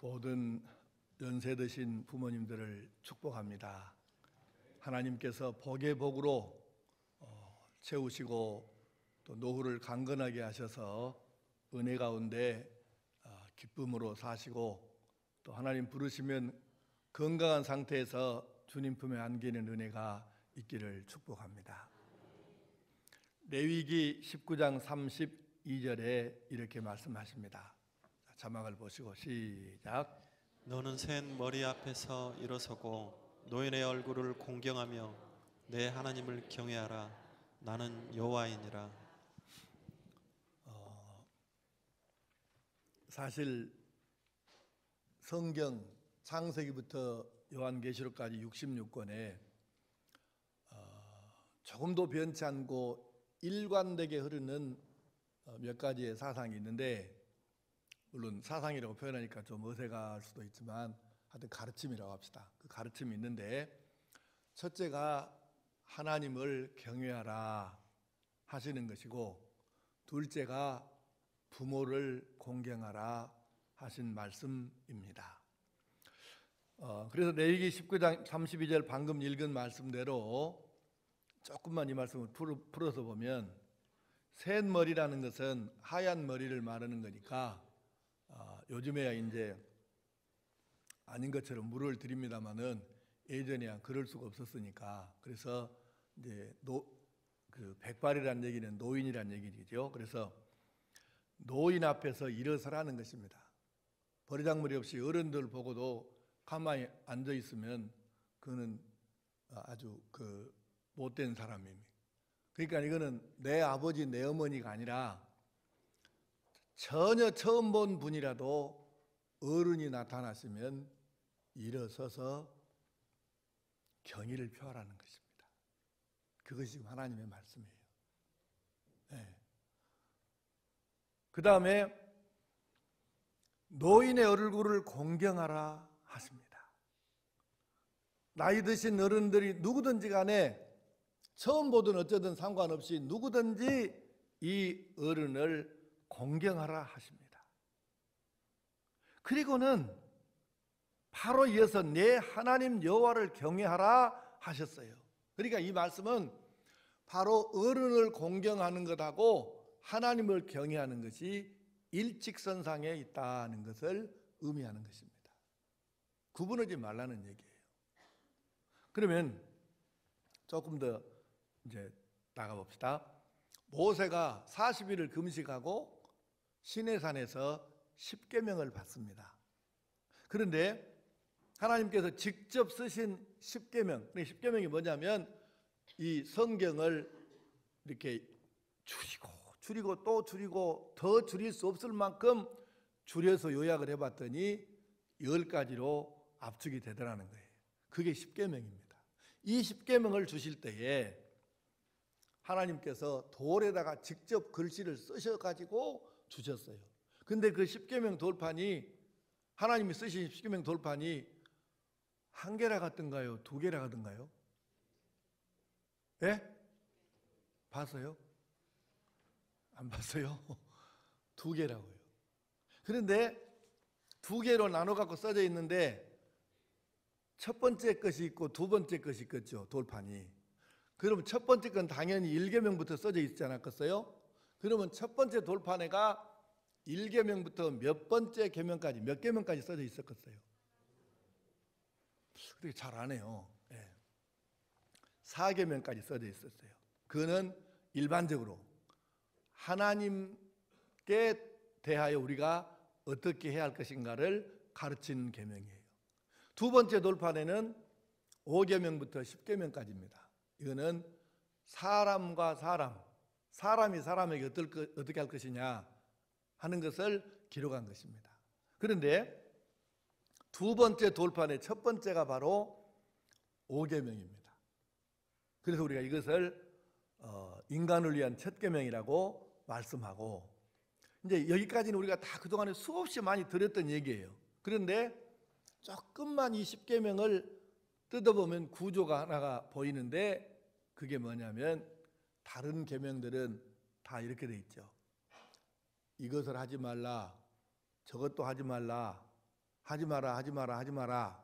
모든 연세 드신 부모님들을 축복합니다. 하나님께서 복의 복으로 채우시고 또 노후를 강건하게 하셔서 은혜 가운데 기쁨으로 사시고 또 하나님 부르시면 건강한 상태에서 주님 품에 안기는 은혜가 있기를 축복합니다. 레위기 19장 32절에 이렇게 말씀하십니다. 자막을 보시고 시작. 너는 센 머리 앞에서 일어서고 노인의 얼굴을 공경하며 내 하나님을 경외하라. 나는 여호와이니라. 사실 성경 창세기부터 요한계시록까지 66권에 조금도 변치 않고 일관되게 흐르는 몇 가지의 사상이 있는데, 물론 사상이라고 표현하니까 좀 어색할 수도 있지만 하여튼 가르침이라고 합시다. 그 가르침이 있는데, 첫째가 하나님을 경외하라 하시는 것이고, 둘째가 부모를 공경하라 하신 말씀입니다. 그래서 레위기 19장 32절 방금 읽은 말씀대로 조금만 이 말씀을 풀어서 보면, 센 머리라는 것은 하얀 머리를 말하는 거니까 요즘에야 이제 아닌 것처럼 물을 드립니다만은 예전에야 그럴 수가 없었으니까, 그래서 이제 그 백발이라는 얘기는 노인이라는 얘기죠. 그래서 노인 앞에서 일어서라는 것입니다. 버리장머리 없이 어른들 보고도 가만히 앉아 있으면 그는 아주 못된 사람입니다. 그러니까 이거는 내 아버지 내 어머니가 아니라 전혀 처음 본 분이라도 어른이 나타났으면 일어서서 경의를 표하라는 것입니다. 그것이 지금 하나님의 말씀이에요. 네. 그 다음에 노인의 얼굴을 공경하라 하십니다. 나이 드신 어른들이 누구든지 간에 처음 보든 어쩌든 상관없이 누구든지 이 어른을 공경하라 하십니다. 그리고는 바로 이어서 내 하나님 여호와를 경외하라 하셨어요. 그러니까 이 말씀은 바로 어른을 공경하는 것하고 하나님을 경외하는 것이 일직선상에 있다는 것을 의미하는 것입니다. 구분하지 말라는 얘기예요. 그러면 조금 더 이제 나가봅시다. 모세가 40일을 금식하고 시내산에서 십계명을 받습니다. 그런데 하나님께서 직접 쓰신 십계명, 십계명이 뭐냐면 이 성경을 이렇게 줄이고 또 줄이고 더 줄일 수 없을 만큼 줄여서 요약을 해봤더니 10가지로 압축이 되더라는 거예요. 그게 십계명입니다. 이 십계명을 주실 때에 하나님께서 돌에다가 직접 글씨를 쓰셔가지고 주셨어요. 근데 그 십계명 돌판이, 하나님이 쓰신 십계명 돌판이 한 개라 같던가요? 두 개라 같던가요? 예? 봤어요? 안 봤어요? 두 개라고요. 그런데 두 개로 나눠 갖고 써져 있는데 첫 번째 것이 있고 두 번째 것이 있겠죠, 돌판이. 그러면 첫 번째 건 당연히 1계명부터 써져 있지 않았겠어요? 그러면 첫 번째 돌판에가 1계명부터 몇 번째 계명까지, 몇 계명까지 써져 있었겠어요? 그렇게 잘 안 해요. 4계명까지 써져 있었어요. 그거는 일반적으로 하나님께 대하여 우리가 어떻게 해야 할 것인가를 가르치는 계명이에요. 두 번째 돌판에는 5계명부터 10계명까지입니다. 이거는 사람과 사람이 사람에게 어떻게 할 것이냐 하는 것을 기록한 것입니다. 그런데 두 번째 돌판의 첫 번째가 바로 5계명입니다. 그래서 우리가 이것을 인간을 위한 첫 계명이라고 말씀하고, 이제 여기까지는 우리가 다 그동안에 수없이 많이 들었던 얘기예요. 그런데 조금만 이 10계명을 뜯어보면 구조가 하나가 보이는데, 그게 뭐냐면 다른 계명들은 다 이렇게 돼 있죠. 이것을 하지 말라, 저것도 하지 말라, 하지 마라, 하지 마라, 하지 마라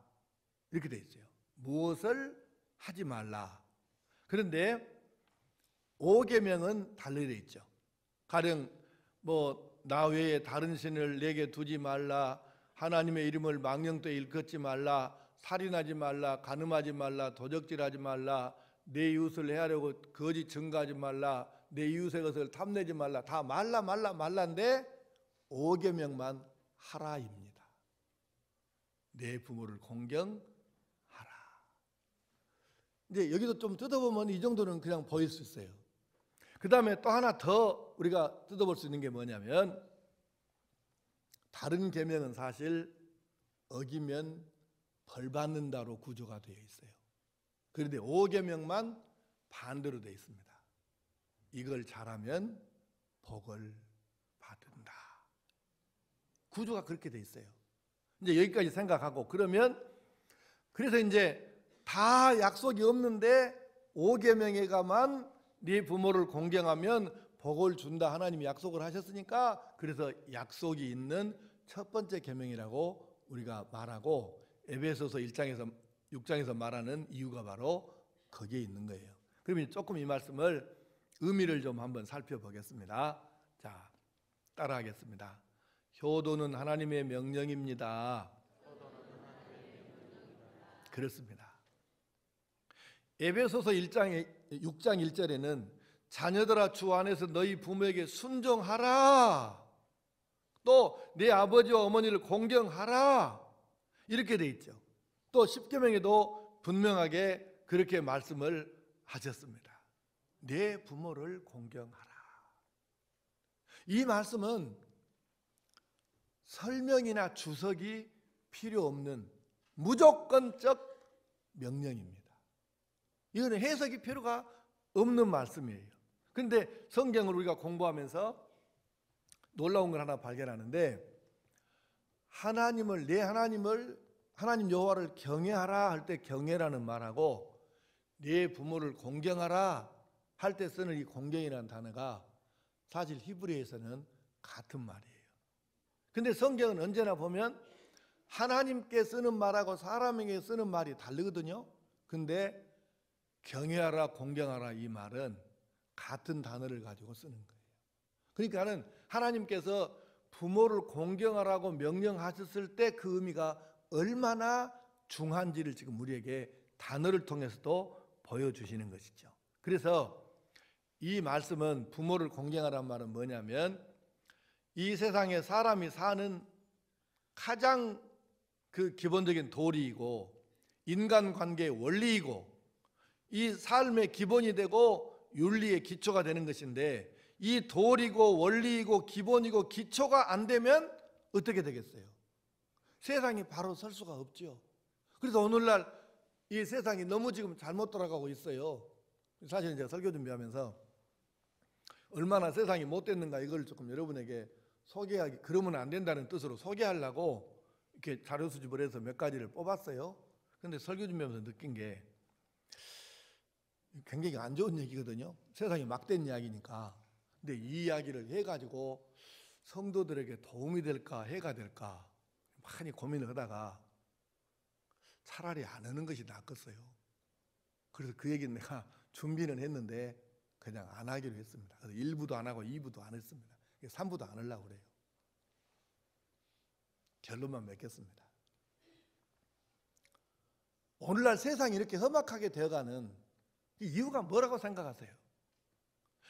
이렇게 돼 있어요. 무엇을 하지 말라. 그런데 5계명은 달리 돼 있죠. 가령 나 외에 다른 신을 내게 두지 말라, 하나님의 이름을 망령되이 일컫지 말라, 살인하지 말라, 간음하지 말라, 도적질하지 말라, 내 이웃을 해하려고 거짓 증거하지 말라, 내 이웃의 것을 탐내지 말라. 다 말라 말라 말라인데 5계명만 하라입니다. 내 부모를 공경하라. 이제 여기도 좀 뜯어보면 이 정도는 그냥 보일 수 있어요. 그 다음에 또 하나 더 우리가 뜯어볼 수 있는 게 뭐냐면, 다른 계명은 사실 어기면 벌 받는다로 구조가 되어 있어요. 그런데 5계명만 반대로 되어 있습니다. 이걸 잘하면 복을 받는다. 구조가 그렇게 되어 있어요. 이제 여기까지 생각하고, 그래서 이제 다 약속이 없는데 5계명에가만 네 부모를 공경하면 복을 준다 하나님이 약속을 하셨으니까, 그래서 약속이 있는 첫 번째 계명이라고 우리가 말하고, 에베소서 1장에서 6장에서 말하는 이유가 바로 거기에 있는 거예요. 그러면 조금 이 말씀을 의미를 좀 한번 살펴보겠습니다. 자, 따라하겠습니다. 효도는 하나님의 명령입니다. 그렇습니다. 에베소서 6장 1절에는 자녀들아 주 안에서 너희 부모에게 순종하라, 또 내 아버지와 어머니를 공경하라 이렇게 돼 있죠. 또 10계명에도 분명하게 그렇게 말씀을 하셨습니다. 내 부모를 공경하라. 이 말씀은 설명이나 주석이 필요 없는 무조건적 명령입니다. 이거는 해석이 필요가 없는 말씀이에요. 그런데 성경을 우리가 공부하면서 놀라운 걸 하나 발견하는데, 하나님 여호와를 경외하라 할 때 경외라는 말하고, 네 부모를 공경하라 할 때 쓰는 이 공경이라는 단어가 사실 히브리어에서는 같은 말이에요. 근데 성경은 언제나 보면 하나님께 쓰는 말하고 사람에게 쓰는 말이 다르거든요. 근데 경외하라, 공경하라 이 말은 같은 단어를 가지고 쓰는 거예요. 그러니까는 하나님께서 부모를 공경하라고 명령하셨을 때 그 의미가 얼마나 중한지를 지금 우리에게 단어를 통해서도 보여주시는 것이죠. 그래서 이 말씀은, 부모를 공경하라는 말은 뭐냐면, 이 세상에 사람이 사는 가장 그 기본적인 도리이고 인간관계의 원리이고 이 삶의 기본이 되고 윤리의 기초가 되는 것인데, 이 도리고 원리이고 기본이고 기초가 안 되면 어떻게 되겠어요? 세상이 바로 설 수가 없죠. 그래서 오늘날 이 세상이 너무 지금 잘못 돌아가고 있어요. 사실 제가 설교 준비하면서 얼마나 세상이 못됐는가 이걸 조금 여러분에게 소개하기, 그러면 안 된다는 뜻으로 소개하려고 이렇게 자료 수집을 해서 몇 가지를 뽑았어요. 그런데 설교 준비하면서 느낀 게 굉장히 안 좋은 얘기거든요. 세상이 막된 이야기니까. 근데 이 이야기를 해가지고 성도들에게 도움이 될까 해가 될까 많이 고민을 하다가 차라리 안 하는 것이 낫겠어요. 그래서 그 얘기는 내가 준비는 했는데 그냥 안 하기로 했습니다. 그래서 1부도 안 하고 2부도 안 했습니다. 3부도 안 하려고 그래요. 결론만 맺겠습니다. 오늘날 세상이 이렇게 험악하게 되어가는 이유가 뭐라고 생각하세요?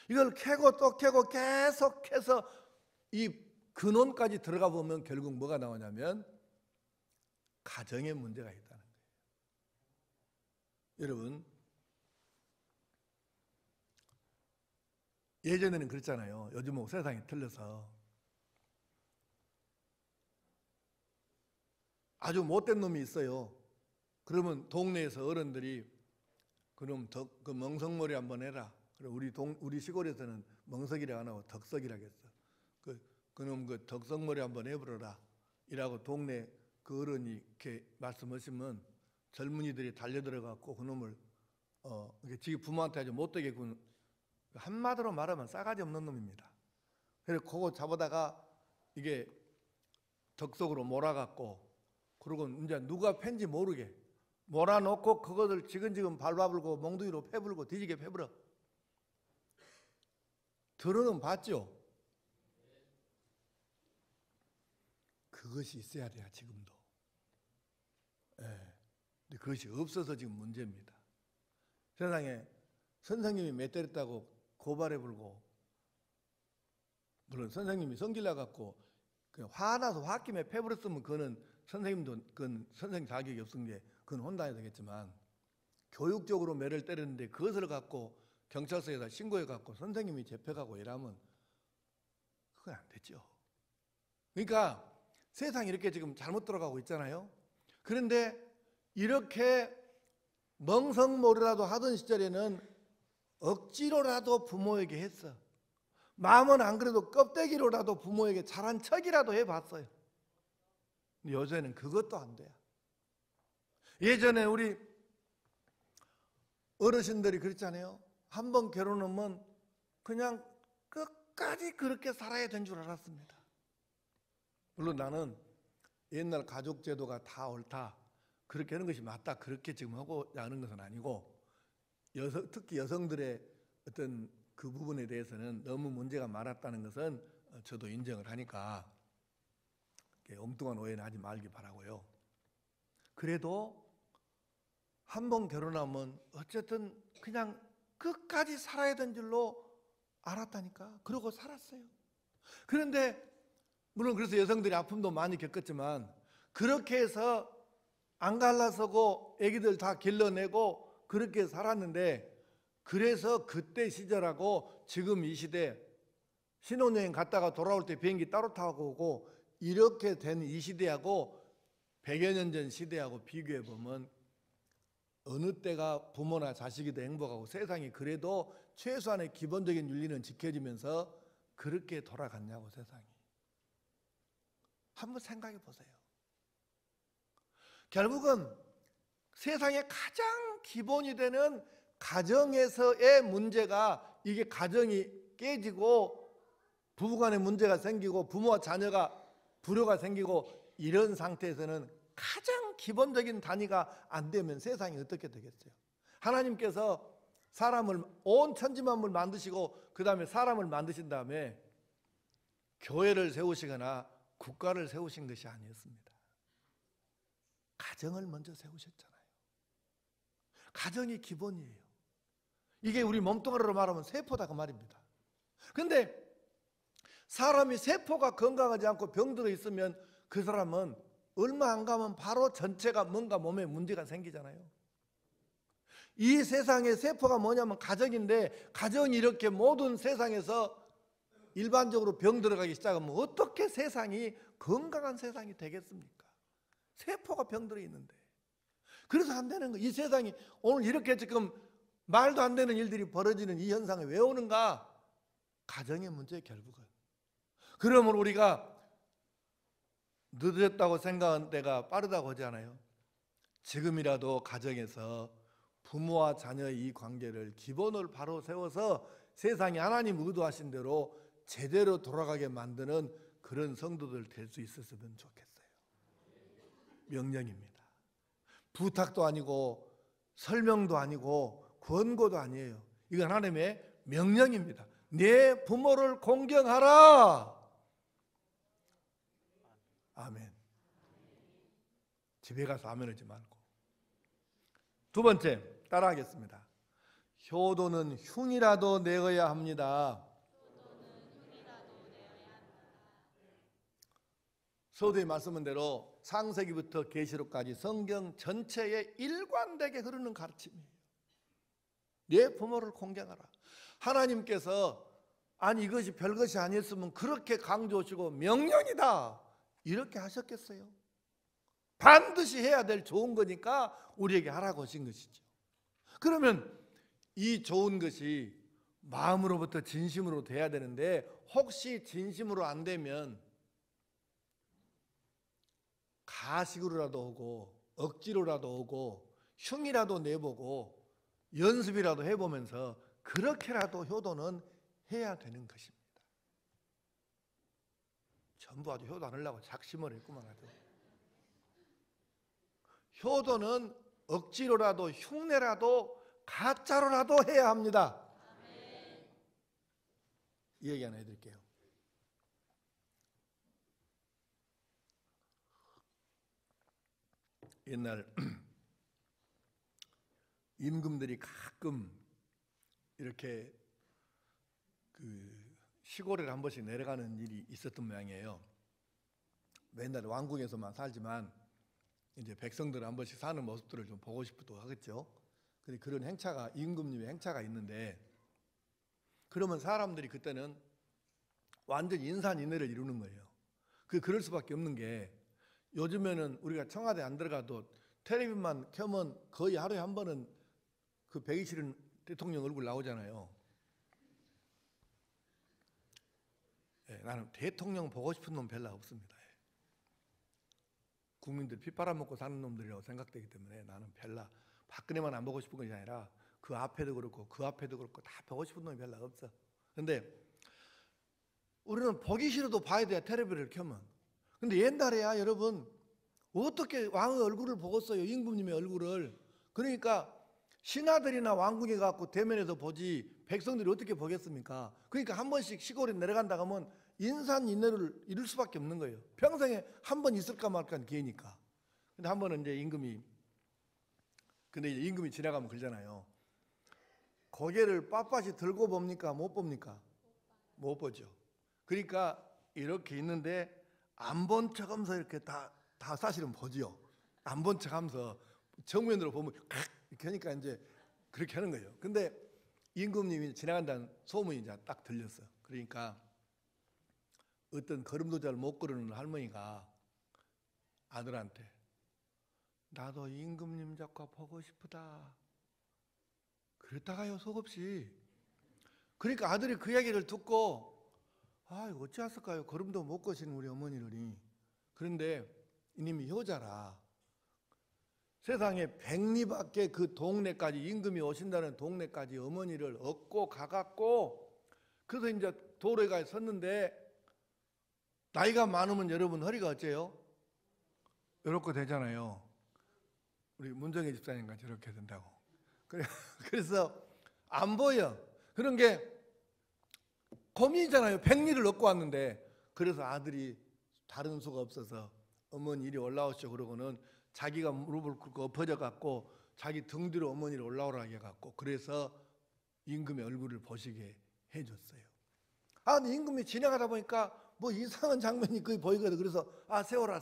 이걸 캐고 또 캐고 계속해서 이 근원까지 들어가 보면 결국 뭐가 나오냐면 가정에 문제가 있다는 거예요. 여러분, 예전에는 그랬잖아요. 요즘은 세상이 틀려서 아주 못된 놈이 있어요. 그러면 동네에서 어른들이 그럼 그 멍석머리 한번 해라. 우리 시골에서는 멍석이라 안 하고 덕석이라고 했어. 그놈 그 덕석머리 한번 해보라. 이라고 동네 그 어른이 이렇게 말씀하시면 젊은이들이 달려들어갖고 그놈을 지 부모한테 아주 못되게 한마디로 말하면 싸가지 없는 놈입니다. 그래서 그거 잡아다가 이게 덕석으로 몰아갖고 그리고 이제 누가 팬지 모르게 몰아놓고 그것을 지근지근 밟아불고 몽둥이로 패불고 뒤지게 패불어. 들어는 봤죠? 그것이 있어야 돼요, 지금도. 예. 근데 그것이 없어서 지금 문제입니다. 세상에 선생님이 매 때렸다고 고발해 불고, 물론 선생님이 성질나 갖고 화나서 홧김에 패버렸으면 그거는 선생님도 그건 선생님 자격이 없은 게 그건 혼나야 되겠지만, 교육적으로 매를 때렸는데 그것을 갖고 경찰서에다 신고해 갖고 선생님이 재패가고 이러면 그건 안 되죠. 그러니까 세상이 이렇게 지금 잘못 돌아가고 있잖아요. 그런데 이렇게 멍석몰이라도 하던 시절에는 억지로라도 부모에게 했어. 마음은 안 그래도 껍데기로라도 부모에게 잘한 척이라도 해봤어요. 근데 요새는 그것도 안 돼요. 예전에 우리 어르신들이 그랬잖아요. 한 번 결혼하면 그냥 끝까지 그렇게 살아야 된 줄 알았습니다. 물론 나는 옛날 가족 제도가 다 옳다, 그렇게 하는 것이 맞다, 그렇게 지금 하고 하는 것은 아니고, 특히 여성들의 어떤 그 부분에 대해서는 너무 문제가 많았다는 것은 저도 인정을 하니까 엉뚱한 오해는 하지 말기 바라고요. 그래도 한 번 결혼하면 어쨌든 그냥 끝까지 살아야 된 줄로 알았다니까. 그러고 살았어요. 그런데 물론 그래서 여성들이 아픔도 많이 겪었지만, 그렇게 해서 안 갈라서고 애기들 다 길러내고 그렇게 살았는데, 그래서 그때 시절하고 지금 이 시대, 신혼여행 갔다가 돌아올 때 비행기 따로 타고 오고 이렇게 된 이 시대하고 100여 년 전 시대하고 비교해 보면 어느 때가 부모나 자식이 더 행복하고 세상이 그래도 최소한의 기본적인 윤리는 지켜지면서 그렇게 돌아갔냐고. 세상이 한번 생각해 보세요. 결국은 세상의 가장 기본이 되는 가정에서의 문제가, 이게 가정이 깨지고 부부간에 문제가 생기고 부모와 자녀가 불효가 생기고 이런 상태에서는 가장 기본적인 단위가 안 되면 세상이 어떻게 되겠어요? 하나님께서 사람을, 온 천지만물 만드시고 그 다음에 사람을 만드신 다음에 교회를 세우시거나 국가를 세우신 것이 아니었습니다. 가정을 먼저 세우셨잖아요. 가정이 기본이에요. 이게 우리 몸뚱아리로 말하면 세포다 그 말입니다. 그런데 사람이 세포가 건강하지 않고 병들어 있으면 그 사람은 얼마 안 가면 바로 전체가 뭔가 몸에 문제가 생기잖아요. 이 세상의 세포가 뭐냐면 가정인데, 가정이 이렇게 모든 세상에서 일반적으로 병 들어가기 시작하면 어떻게 세상이 건강한 세상이 되겠습니까? 세포가 병들어 있는데. 그래서 안 되는 거예요. 이 세상이 오늘 이렇게 지금 말도 안 되는 일들이 벌어지는 이 현상이 왜 오는가? 가정의 문제예요, 결국은. 그러면 우리가 늦었다고 생각한 때가 빠르다고 하지 않아요? 지금이라도 가정에서 부모와 자녀의 이 관계를 기본을 바로 세워서 세상이 하나님 의도하신 대로 제대로 돌아가게 만드는 그런 성도들 될 수 있었으면 좋겠어요. 명령입니다. 부탁도 아니고 설명도 아니고 권고도 아니에요. 이건 하나님의 명령입니다. 내 부모를 공경하라. 아멘. 집에 가서 아멘 하지 말고. 두 번째, 따라하겠습니다. 효도는 흉이라도 내어야 합니다. 서두에 말씀한 대로 창세기부터 계시록까지 성경 전체에 일관되게 흐르는 가르침이에요. 내 부모를 공경하라. 하나님께서 아니 이것이 별것이 아니었으면 그렇게 강조하시고 명령이다 이렇게 하셨겠어요? 반드시 해야 될 좋은 거니까 우리에게 하라고 하신 것이죠. 그러면 이 좋은 것이 마음으로부터 진심으로 돼야 되는데, 혹시 진심으로 안 되면 가식으로라도 오고 억지로라도 오고 흉이라도 내보고 연습이라도 해보면서 그렇게라도 효도는 해야 되는 것입니다. 전부 아주 효도 안 하려고 작심을 했구만 아주. 효도는 억지로라도 흉내라도 가짜로라도 해야 합니다. 이 얘기 하나 해드릴게요. 옛날 임금들이 가끔 이렇게 그 시골에 한 번씩 내려가는 일이 있었던 모양이에요. 맨날 왕궁에서만 살지만 이제 백성들 한 번씩 사는 모습들을 좀 보고 싶기도 하겠죠. 근데 그런 행차가 임금님의 행차가 있는데, 그러면 사람들이 그때는 완전 인산인해를 이루는 거예요. 그럴 수밖에 없는 게, 요즘에는 우리가 청와대 안 들어가도 텔레비만 켜면 거의 하루에 한 번은 그 120일 대통령 얼굴 나오잖아요. 나는 대통령 보고 싶은 놈 별로 없습니다. 국민들 피 빨아먹고 사는 놈들이라고 생각되기 때문에 나는 별로 박근혜만 안 보고 싶은 것이 아니라 그 앞에도 그렇고 그 앞에도 그렇고 다 보고 싶은 놈이 별로 없어. 근데 우리는 보기 싫어도 봐야 돼요, 텔레비를 켜면. 근데 옛날에야 여러분 어떻게 왕의 얼굴을 보겠어요, 임금님의 얼굴을. 그러니까 신하들이나 왕궁에 가고 대면에서 보지 백성들이 어떻게 보겠습니까? 그러니까 한 번씩 시골에 내려간다 하면 인산인해를 이룰 수밖에 없는 거예요. 평생에 한 번 있을까 말까 기회니까. 근데 한 번은 이제 임금이 지나가면 그러잖아요. 고개를 빳빳이 들고 봅니까? 못 봅니까? 못 보죠. 그러니까 이렇게 있는데 안 본 척하면서 이렇게 다 사실은 보지요. 안 본 척하면서 정면으로 보면 이렇게 하니까 이제 그렇게 하는 거예요. 근데 임금님이 지나간다는 소문이 이제 딱 들렸어. 그러니까 어떤 걸음도 잘 못 걸으는 할머니가 아들한테 나도 임금님 작가 보고 싶다 그랬다가요, 속없이. 그러니까 아들이 그 얘기를 듣고 이거 어찌했을까요? 걸음도 못 거시는 우리 어머니를. 그런데 이님이 효자라 세상에 백리밖에 그 동네까지, 임금이 오신다는 동네까지 어머니를 얻고 가갖고, 그래서 이제 도로에 섰는데 나이가 많으면 여러분 허리가 어째요? 이렇게 되잖아요. 우리 문정희 집사님과 저렇게 된다고. 그래서 안 보여. 그런 게 고민이잖아요. 백리를 얻고 왔는데. 그래서 아들이 다른 수가 없어서 어머니 이리 올라오시오 그러고는 자기가 무릎을 꿇고 엎어져 갖고 자기 등 뒤로 어머니를 올라오라 해갖고, 그래서 임금의 얼굴을 보시게 해줬어요. 근데 임금이 지나가다 보니까 뭐 이상한 장면이 거의 보이거든. 그래서 세워라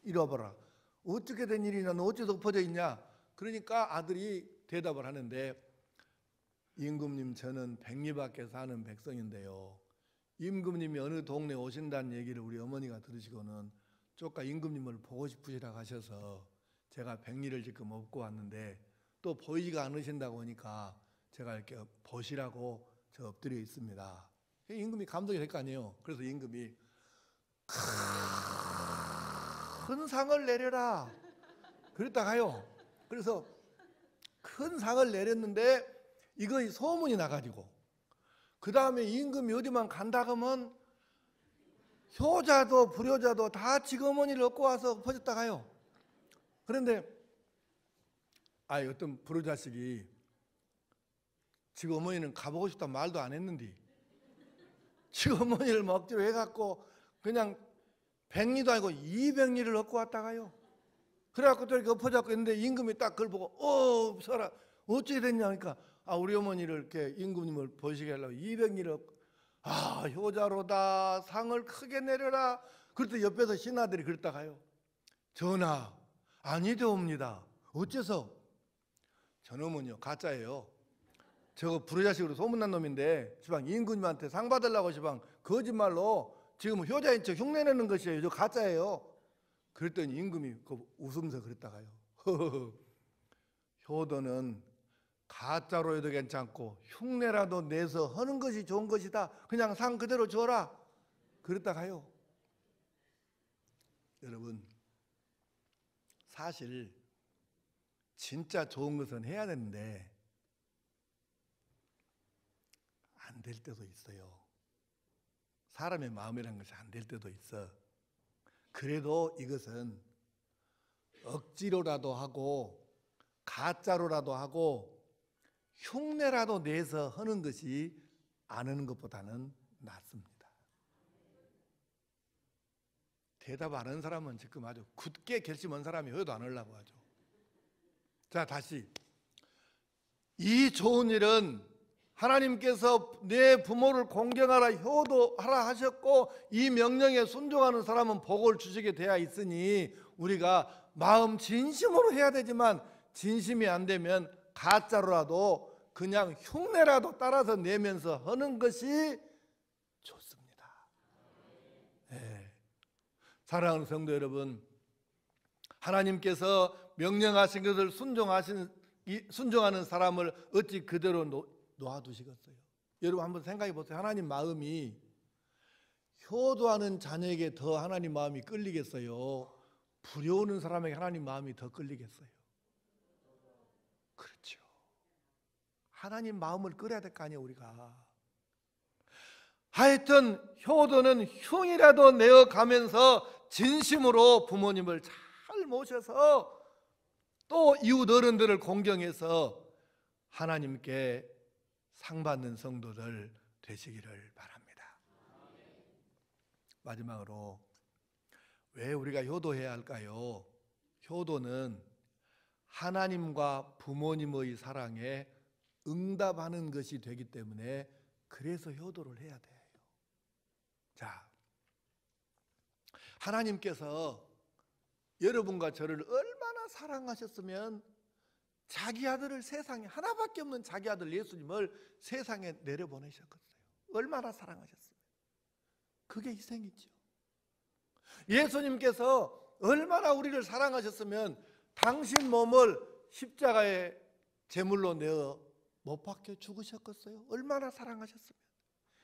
이리 와봐라. 어떻게 된 일이냐, 너 어째서 엎어져 있냐. 그러니까 아들이 대답을 하는데, 임금님 저는 백리밖에 사는 백성인데요, 임금님이 어느 동네에 오신다는 얘기를 우리 어머니가 들으시고는 쪼까 임금님을 보고 싶으시다고 하셔서 제가 백리를 지금 업고 왔는데 또 보이지가 않으신다고 하니까 제가 이렇게 보시라고 저 엎드려 있습니다. 임금이 감동이 될 거 아니에요. 그래서 임금이 큰 상을 내려라 그랬다가요. 그래서 큰 상을 내렸는데 이거 소문이 나가지고, 그 다음에 임금이 어디만 간다 그러면 효자도 불효자도 다 지금 어머니를 얻고 와서 퍼졌다가요. 그런데 어떤 불효자식이 지금 어머니는 가보고 싶다 말도 안 했는데 지금 어머니를 먹기로 해갖고 그냥 백리도 아니고 200리를 얻고 왔다가요. 그래갖고 또 이렇게 엎어잡고 있는데 임금이 딱 그걸 보고 서라 어찌 됐냐 하니까 우리 어머니를 이렇게 임금님을 보시게 하려고 200리를 얻고, 효자로다 상을 크게 내려라. 그럴 때 옆에서 신하들이 그랬다가요, 전하 아니되옵니다. 어째서? 저놈은요 가짜예요. 저거 불효자식으로 소문난 놈인데 지방 임금님한테 상 받으려고 지방 거짓말로 지금 효자인 척 흉내내는 것이에요. 저 가짜예요. 그랬더니 임금이 웃으면서 그랬다가요, 효도는 가짜로 해도 괜찮고 흉내라도 내서 하는 것이 좋은 것이다. 그냥 상 그대로 줘라. 그랬다가요. 여러분 사실 진짜 좋은 것은 해야 되는데 안 될 때도 있어요. 사람의 마음이라는 것이 안 될 때도 있어. 그래도 이것은 억지로라도 하고 가짜로라도 하고 흉내라도 내서 하는 것이 안 하는 것보다는 낫습니다. 대답 안 하는 사람은 지금 아주 굳게 결심한 사람이 효도 안 하려고 하죠. 자, 다시 이 좋은 일은 하나님께서 내 부모를 공경하라 효도하라 하셨고 이 명령에 순종하는 사람은 복을 주시게 되어 있으니 우리가 마음 진심으로 해야 되지만 진심이 안 되면 가짜로라도 그냥 흉내라도 따라서 내면서 하는 것이 좋습니다. 네. 사랑하는 성도 여러분, 하나님께서 명령하신 것을 순종하는 사람을 어찌 그대로 놓아두시겠어요? 여러분 한번 생각해 보세요. 하나님 마음이 효도하는 자녀에게 더 하나님 마음이 끌리겠어요? 부려오는 사람에게 하나님 마음이 더 끌리겠어요? 그렇죠. 하나님 마음을 끌어야 될 거 아니에요, 우리가. 하여튼 효도는 흉이라도 내어가면서 진심으로 부모님을 잘 모셔서 또 이웃 어른들을 공경해서 하나님께 상 받는 성도들 되시기를 바랍니다. 마지막으로 왜 우리가 효도해야 할까요? 효도는 하나님과 부모님의 사랑에 응답하는 것이 되기 때문에 그래서 효도를 해야 돼요. 자, 하나님께서 여러분과 저를 얼마나 사랑하셨으면 자기 아들을 세상에 하나밖에 없는 자기 아들 예수님을 세상에 내려보내셨겠어요. 얼마나 사랑하셨어요. 그게 희생이죠. 예수님께서 얼마나 우리를 사랑하셨으면 당신 몸을 십자가에 제물로 내어 못 박혀 죽으셨겠어요. 얼마나 사랑하셨으면.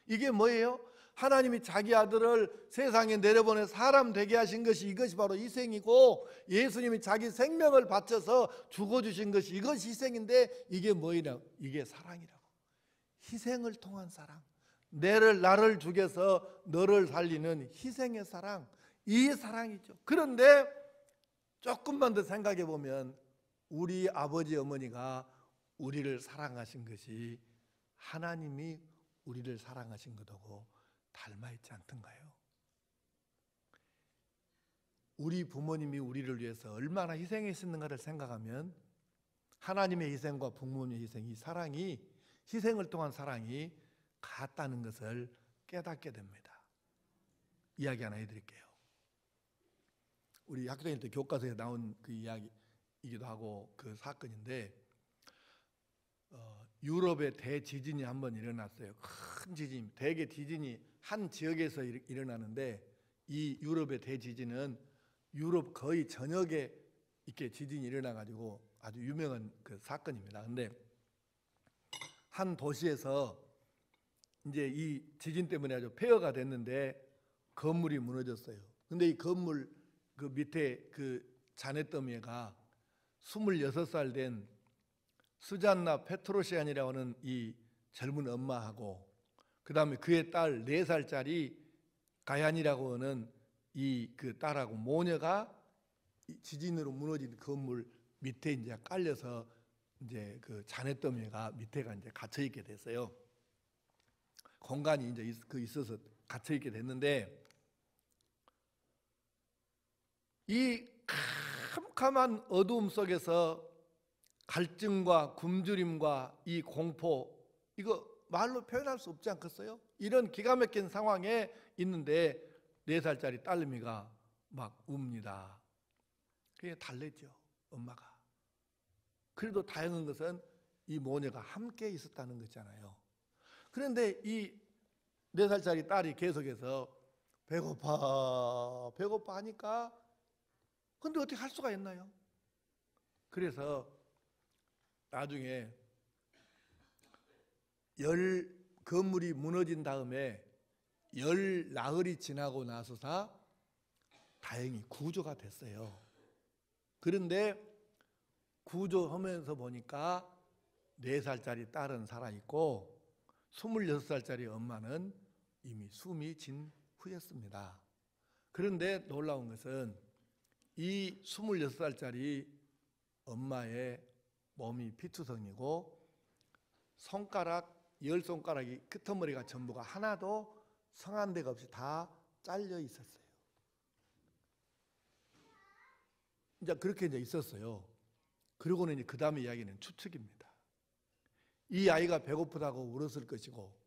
이게 뭐예요? 하나님이 자기 아들을 세상에 내려보내 사람 되게 하신 것이 이것이 바로 희생이고 예수님이 자기 생명을 바쳐서 죽어주신 것이 이것이 희생인데 이게 뭐이라고? 이게 사랑이라고. 희생을 통한 사랑. 나를 죽여서 너를 살리는 희생의 사랑. 이 사랑이죠. 그런데 조금만 더 생각해 보면 우리 아버지 어머니가 우리를 사랑하신 것이 하나님이 우리를 사랑하신 것하고 닮아있지 않던가요? 우리 부모님이 우리를 위해서 얼마나 희생했었는가를 생각하면 하나님의 희생과 부모님의 희생, 이 사랑이 희생을 통한 사랑이 같다는 것을 깨닫게 됩니다. 이야기 하나 해드릴게요. 우리 학교 다닐 때 교과서에 나온 그 이야기이기도 하고 그 사건인데 유럽에 대지진이 한번 일어났어요. 큰 지진, 대개 지진이 한 지역에서 일어나는데 이 유럽의 대지진은 유럽 거의 전역에 이렇게 지진이 일어나가지고 아주 유명한 그 사건입니다. 근데 한 도시에서 이제 이 지진 때문에 아주 폐허가 됐는데 건물이 무너졌어요. 근데 이 건물 그 밑에 그 잔해더미가 26살 된 수잔나 페트로시안이라고 하는 이 젊은 엄마하고 그 다음에 그의 딸 4살짜리 가얀이라고 하는 이 그 딸하고 모녀가 지진으로 무너진 건물 밑에 이제 깔려서 이제 그 잔해더미가 밑에가 이제 갇혀 있게 됐어요. 공간이 이제 있어서 갇혀 있게 됐는데 이 캄캄한 어두움 속에서 갈증과 굶주림과 이 공포 이거 말로 표현할 수 없지 않겠어요? 이런 기가 막힌 상황에 있는데 4살짜리 딸내미가 막 웁니다. 그게 달래죠, 엄마가. 그래도 다행한 것은 이 모녀가 함께 있었다는 거잖아요. 그런데 이 4살짜리 딸이 계속해서 배고파 하니까 근데 어떻게 할 수가 있나요? 그래서 나중에 건물이 무너진 다음에 나흘이 지나고 나서서 다행히 구조가 됐어요. 그런데 구조하면서 보니까 4살짜리 딸은 살아있고 26살짜리 엄마는 이미 숨이 진 후였습니다. 그런데 놀라운 것은 이 26살짜리 엄마의 몸이 피투성이고 손가락 10손가락이 끝머리가 전부가 하나도 성한 데가 없이 다 잘려 있었어요. 이제 그렇게 이제 있었어요. 그러고는 이제 그 다음에 이야기는 추측입니다. 이 아이가 배고프다고 울었을 것이고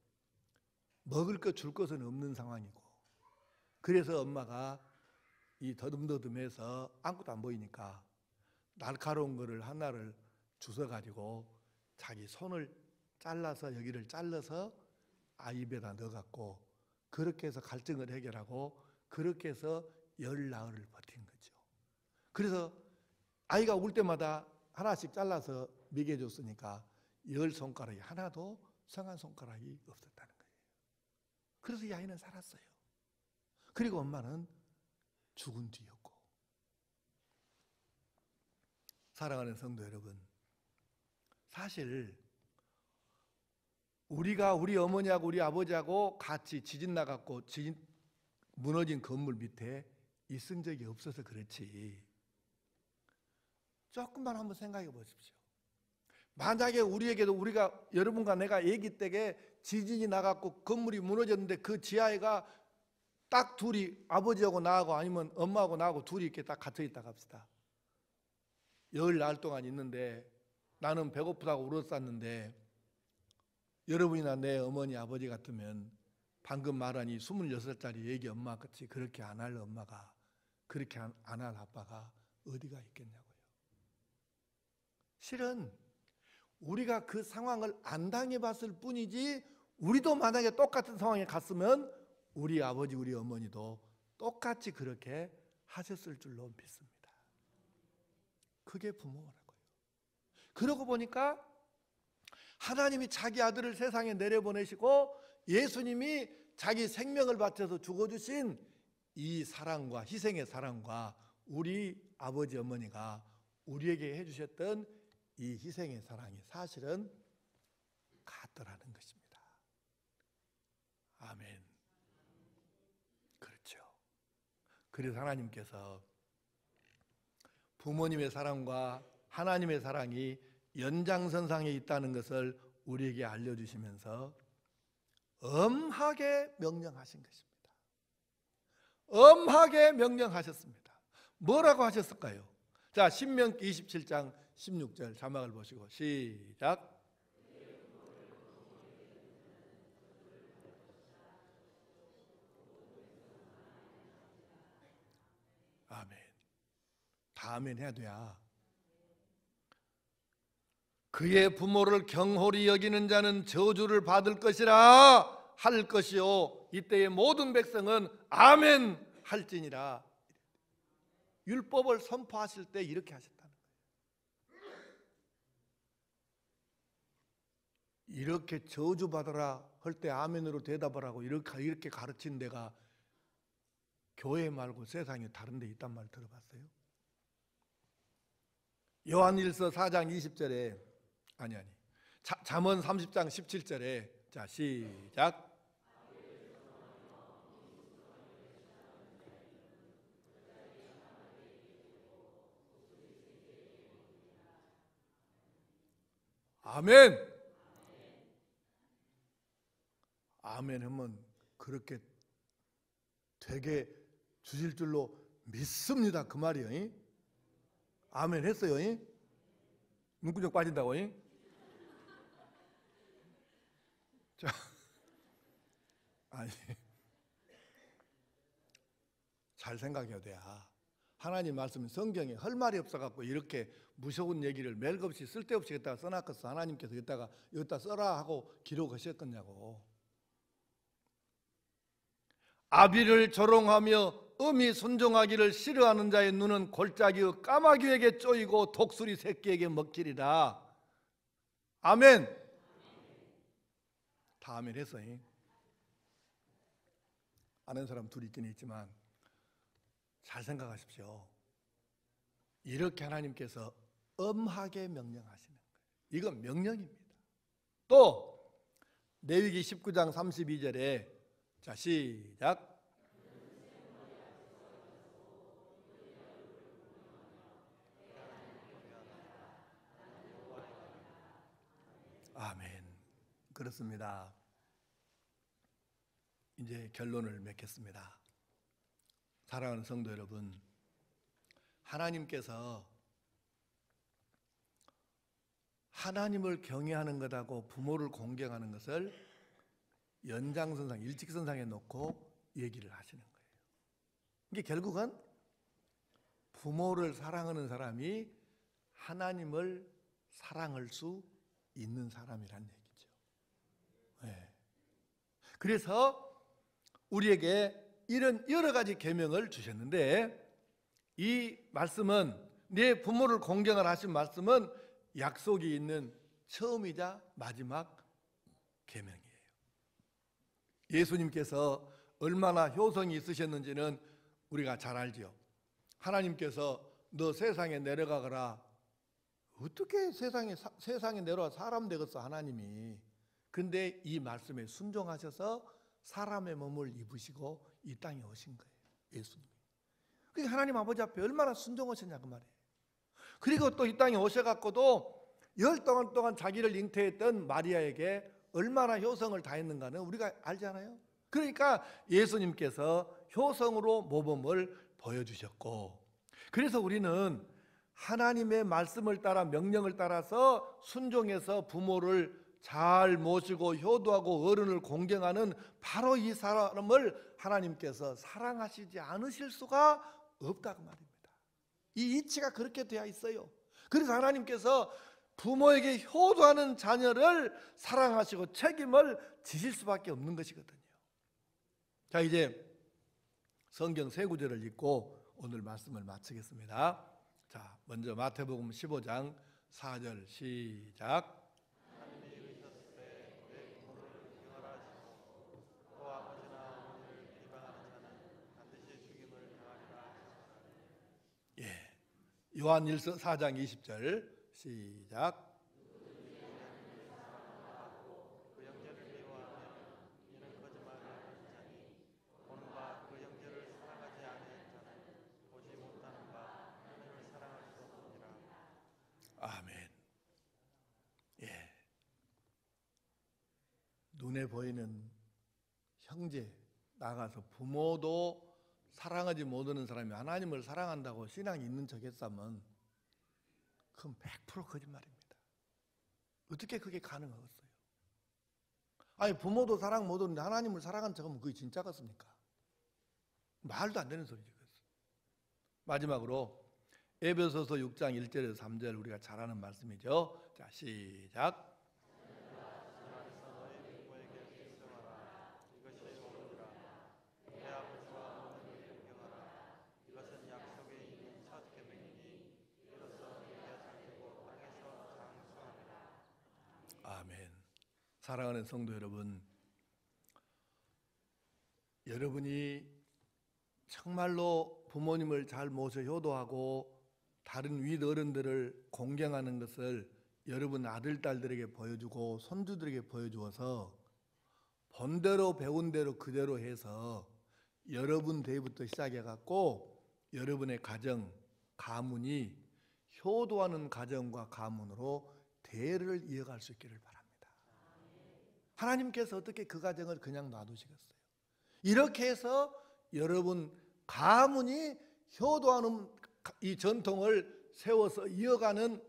먹을 것 줄 것은 없는 상황이고, 그래서 엄마가 이 더듬더듬해서 아무것도 안 보이니까 날카로운 거를 하나를 주워가지고 자기 손을 잘라서 여기를 잘라서 아이 입에다 넣어갖고 그렇게 해서 갈증을 해결하고 그렇게 해서 열 나흘을 버틴 거죠. 그래서 아이가 울 때마다 하나씩 잘라서 먹여줬으니까 10손가락이 하나도 성한 손가락이 없었다는 거예요. 그래서 이 아이는 살았어요. 그리고 엄마는 죽은 뒤였고. 사랑하는 성도 여러분, 사실 우리가 우리 어머니하고 우리 아버지하고 같이 지진 나갔고 무너진 건물 밑에 있은 적이 없어서 그렇지, 조금만 한번 생각해 보십시오. 만약에 우리에게도, 우리가 여러분과 내가 아기 때에 지진이 나갔고 건물이 무너졌는데 그 지하에가 딱 둘이, 아버지하고 나하고 아니면 엄마하고 나하고 둘이 이렇게 딱 갇혀 있다고 합시다. 열 날 동안 있는데 나는 배고프다고 울었었는데, 여러분이나 내 어머니 아버지 같으면 방금 말한 이 26살짜리 애기 엄마 같이 그렇게 안 할 엄마가, 그렇게 안 할 아빠가 어디가 있겠냐고요. 실은 우리가 그 상황을 안 당해봤을 뿐이지, 우리도 만약에 똑같은 상황에 갔으면 우리 아버지 우리 어머니도 똑같이 그렇게 하셨을 줄로 믿습니다. 그게 부모라고요. 그러고 보니까 하나님이 자기 아들을 세상에 내려보내시고 예수님이 자기 생명을 바쳐서 죽어주신 이 사랑과 희생의 사랑과 우리 아버지 어머니가 우리에게 해주셨던 이 희생의 사랑이 사실은 같더라는 것입니다. 아멘. 그렇죠. 그래서 하나님께서 부모님의 사랑과 하나님의 사랑이 연장선상에 있다는 것을 우리에게 알려주시면서 엄하게 명령하신 것입니다. 엄하게 명령하셨습니다. 뭐라고 하셨을까요? 자, 신명기 27장 16절 자막을 보시고 시작. 아멘. 다 아멘 해야 돼야. 그의 부모를 경홀히 여기는 자는 저주를 받을 것이라 할 것이요 이때의 모든 백성은 아멘 할지니라. 율법을 선포하실 때 이렇게 하셨다는 거예요. 이렇게 저주받으라 할 때 아멘으로 대답을 하고 이렇게 가르친 데가 교회 말고 세상에 다른 데 있단 말 들어봤어요? 요한일서 4장 20절에 잠언 30장 17절에 자 시작. 아멘. 아멘 하면 그렇게 되게 주실 줄로 믿습니다. 그 말이요. 아멘 했어요. 눈구녕 빠진다고. 자, 아니, 잘 생각해야 돼. 하나님 말씀은 성경에 할 말이 없어갖고 이렇게 무서운 얘기를 멜없이 쓸데없이 여기다가 써놨겠어. 하나님께서 여기다 써라 하고 기록하셨겠냐고. 아비를 조롱하며 음이 순종하기를 싫어하는 자의 눈은 골짜기의 까마귀에게 쪼이고 독수리 새끼에게 먹히리라. 아멘. 다 아멘 했어요. 아는 사람 둘이 있긴 있지만 잘 생각하십시오. 이렇게 하나님께서 엄하게 명령하시는 거예요. 이건 명령입니다. 또 레위기 19장 32절에 자 시작. 아멘. 그렇습니다. 이제 결론을 맺겠습니다. 사랑하는 성도 여러분, 하나님께서 하나님을 경외하는 것하고 부모를 공경하는 것을 연장선상, 일직선상에 놓고 얘기를 하시는 거예요. 이게 결국은 부모를 사랑하는 사람이 하나님을 사랑할 수 있는 사람이란 얘기죠. 네. 그래서 우리에게 이런 여러 가지 계명을 주셨는데, 이 말씀은, 내 부모를 공경을 하신 말씀은 약속이 있는 처음이자 마지막 계명이에요. 예수님께서 얼마나 효성이 있으셨는지는 우리가 잘 알죠. 하나님께서 너 세상에 내려가거라. 어떻게 세상에 내려와 사람 되겠어, 하나님이. 근데 이 말씀에 순종하셔서 사람의 몸을 입으시고 이 땅에 오신 거예요, 예수님이. 그러니까 하나님 아버지 앞에 얼마나 순종하셨냐 그 말이에요. 그리고 또 이 땅에 오셔갖고도 10달 동안 자기를 잉태했던 마리아에게 얼마나 효성을 다했는가는 우리가 알잖아요. 그러니까 예수님께서 효성으로 모범을 보여주셨고, 그래서 우리는 하나님의 말씀을 따라, 명령을 따라서 순종해서 부모를 잘 모시고 효도하고 어른을 공경하는 바로 이 사람을 하나님께서 사랑하시지 않으실 수가 없다고 말입니다. 이 이치가 그렇게 되어 있어요. 그래서 하나님께서 부모에게 효도하는 자녀를 사랑하시고 책임을 지실 수밖에 없는 것이거든요. 자, 이제 성경 세 구절을 읽고 오늘 말씀을 마치겠습니다. 자, 먼저 마태복음 15장 4절 시작. 요한일서 4장 20절 시작. 아멘. 예. 눈에 보이는 형제, 나가서 부모도 사랑하지 못하는 사람이 하나님을 사랑한다고 신앙이 있는 척 했으면 그건 100% 거짓말입니다. 어떻게 그게 가능하겠어요? 아니, 부모도 사랑 못하는데 하나님을 사랑한 척하면 그게 진짜 같습니까? 말도 안 되는 소리죠. 마지막으로 에베소서 6장 1절에서 3절 우리가 잘 아는 말씀이죠. 자, 시작. 아멘. 사랑하는 성도 여러분, 여러분이 정말로 부모님을 잘 모셔 효도하고 다른 윗 어른들을 공경하는 것을 여러분 아들, 딸들에게 보여주고 손주들에게 보여주어서 본대로 배운 대로 그대로 해서 여러분 때부터 시작해갖고 여러분의 가정, 가문이 효도하는 가정과 가문으로 대를 이어갈 수 있기를 바랍니다. 하나님께서 어떻게 그 가정을 그냥 놔두시겠어요? 이렇게 해서 여러분 가문이 효도하는 이 전통을 세워서 이어가는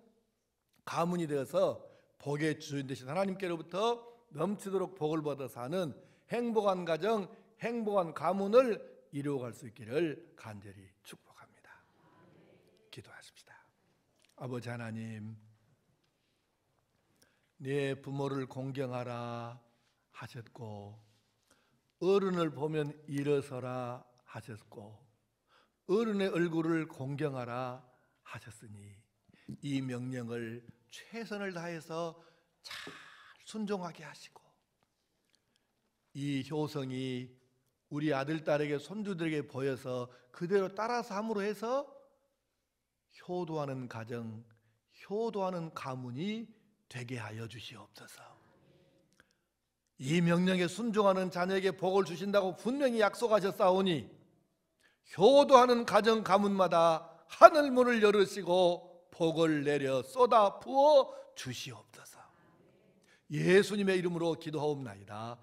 가문이 되어서 복의 주인 되신 하나님께로부터 넘치도록 복을 받아 사는 행복한 가정, 행복한 가문을 이루어갈 수 있기를 간절히 축복합니다. 기도하십시다. 아버지 하나님, 내 부모를 공경하라 하셨고 어른을 보면 일어서라 하셨고 어른의 얼굴을 공경하라 하셨으니 이 명령을 최선을 다해서 잘 순종하게 하시고 이 효성이 우리 아들, 딸에게, 손주들에게 보여서 그대로 따라서 함으로 해서 효도하는 가정, 효도하는 가문이 되게 하여 주시옵소서. 이 명령에 순종하는 자녀에게 복을 주신다고 분명히 약속하셨사오니 효도하는 가정 가문마다 하늘문을 열으시고 복을 내려 쏟아 부어 주시옵소서. 예수님의 이름으로 기도하옵나이다.